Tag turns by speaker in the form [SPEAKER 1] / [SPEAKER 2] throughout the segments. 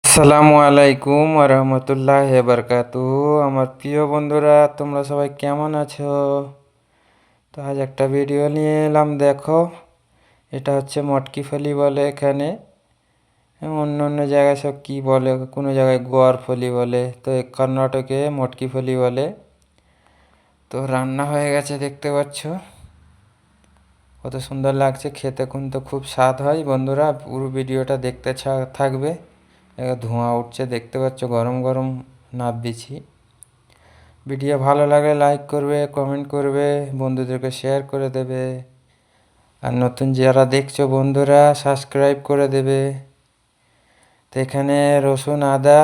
[SPEAKER 1] আসসালামু আলাইকুম রহমতুল্লাহ বারকাতু। আমার প্রিয় বন্ধুরা, তোমরা সবাই কেমন আছো? তো আজ একটা ভিডিও নিয়ে এলাম। দেখো, এটা হচ্ছে মটকি ফলি বলে এখানে। অন্য অন্য জায়গায় সব কি বলে, কোনো জায়গায় গোয়ার ফলি বলে, তো কর্ণাটকে মটকি ফলি বলে। তো রান্না হয়ে গেছে, দেখতে পাচ্ছ কত সুন্দর লাগছে খেতে, কিন্তু খুব স্বাদ হয়। বন্ধুরা, পুরো ভিডিওটা দেখতে থাকবে। ধোঁয়া উঠছে, দেখতে পাচ্ছ, গরম গরম নাববিছি। ভিডিও ভালো লাগলে লাইক করবে, কমেন্ট করবে, বন্ধুদেরকে শেয়ার করে দেবে। আর নতুন যারা দেখছো বন্ধুরা, সাবস্ক্রাইব করে দেবে। তো এখানে রসুন, আদা,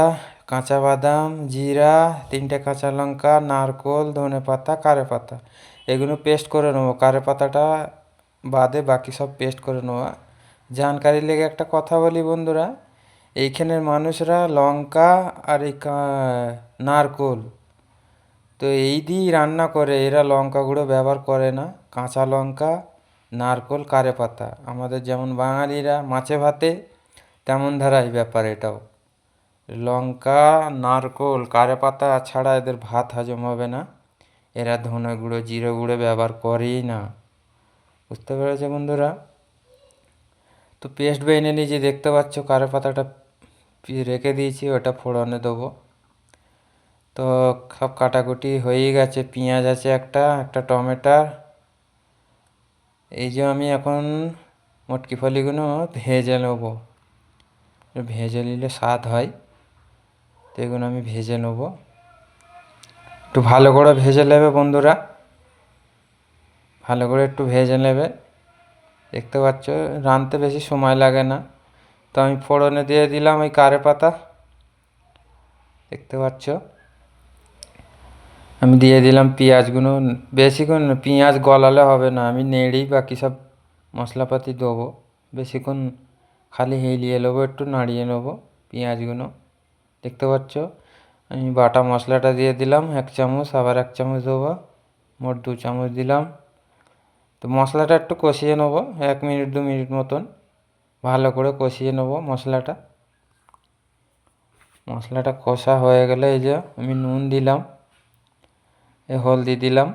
[SPEAKER 1] কাঁচা বাদাম, জিরা, 3টে কাঁচা লঙ্কা, নারকোল, ধনে পাতা, কারি পাতা, এগুলো পেস্ট করে নেবো। কারি পাতাটা বাদে বাকি সব পেস্ট করে নেওয়া। জানকারি লেগে একটা কথা বলি বন্ধুরা, এইখানের মানুষরা লঙ্কা আর এই নারকোল, তো এই দিয়েই রান্না করে। এরা লঙ্কা গুঁড়ো ব্যবহার করে না। কাঁচা লঙ্কা, নারকোল, কারি পাতা, আমাদের যেমন বাঙালিরা মাছে ভাতে, তেমন ধারাই ব্যাপার এটাও। লঙ্কা, নারকোল, কারি পাতা ছাড়া এদের ভাত হজম হবে না। এরা ধনে গুঁড়ো, জিরে গুঁড়ো ব্যবহার করেই না। বুঝতে পেরেছো বন্ধুরা? তো পেস্ট বেনে নিয়েছি, দেখতে পাচ্ছ। কারি পাতাটা রেখে দিয়েছি, ওটা ফোড়নে দেবো। তো সব কাটাকুটি হয়েই গেছে। পেঁয়াজ আছে একটা, একটা টমেটো। এই যে আমি এখন মটকি ফলিগুলো ভেজে নেব। ভেজে নিলে স্বাদ হয়, তো এগুলো আমি ভেজে নেব। একটু ভালো করে ভেজে নেবে বন্ধুরা, ভালো করে একটু ভেজে নেবে। দেখতে পাচ্ছ রাঁধতে বেশি সময় লাগে না। তো আমি ফোড়নে দিয়ে দিলাম ওই কারি পাতা, দেখতে পাচ্ছ। আমি দিয়ে দিলাম পেঁয়াজগুলো। বেশিক্ষণ পেঁয়াজ গলালে হবে না, আমি নেড়েই বাকি সব মশলাপাতি দেবো। বেশিক্ষণ খালি হেলিয়ে নেবো, একটু নাড়িয়ে নেবো পেঁয়াজগুলো। দেখতে পাচ্ছ আমি বাটা মশলাটা দিয়ে দিলাম 1 চামচ, আবার 1 চামচ দেবো, মোট 2 চামচ দিলাম। তো মশলাটা একটু কষিয়ে নেবো 1 মিনিট 2 মিনিট মতন, ভালো করে কষিয়ে নেবো মশলাটা। মশলাটা কষা হয়ে গেলে এই যে আমি নুন দিলাম, হলদি দিলাম,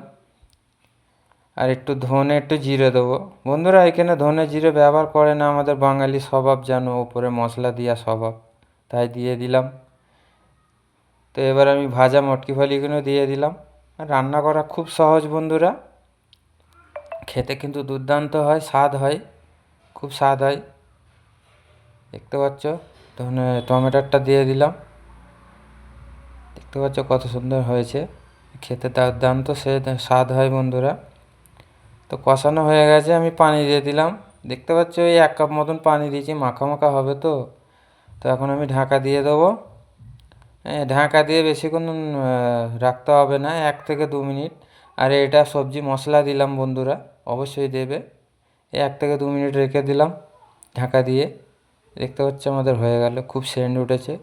[SPEAKER 1] আর একটু ধনে, একটু জিরে দেবো। বন্ধুরা, এখানে ধনে জিরে ব্যবহার করে না, আমাদের বাঙালি স্বভাব জানো, ওপরে মশলা দেওয়া স্বভাব, তাই দিয়ে দিলাম। তো এবার আমি ভাজা মটকি ফলিগুলো দিয়ে দিলাম। আর রান্না করা খুব সহজ বন্ধুরা, খেতে কিন্তু দুর্দান্ত হয়, স্বাদ হয়, খুব স্বাদ হয়। দেখতে পাচ্ছ, ধনে টমেটোটা দিয়ে দিলাম। দেখতে পাচ্ছ কত সুন্দর হয়েছে, খেতে দুর্দান্ত সে স্বাদ হয় বন্ধুরা। তো কষানো হয়ে গেছে, আমি পানি দিয়ে দিলাম। দেখতে পাচ্ছ এই 1 কাপ মতন পানি দিয়েছি, মাখা মাখা হবে তো। তো এখন আমি ঢাকা দিয়ে দেবো। ঢাকা দিয়ে বেশিক্ষণ রাখতে হবে না, 1 থেকে 2 মিনিট। আর এটা সবজি মশলা দিলাম বন্ধুরা, অবশ্যই দেবে। 1 থেকে 2 মিনিট রেখে দিলাম ঢাকা দিয়ে। দেখতে পাচ্ছ আমাদের হয়ে গেল, খুব সেন্ট উঠেছে।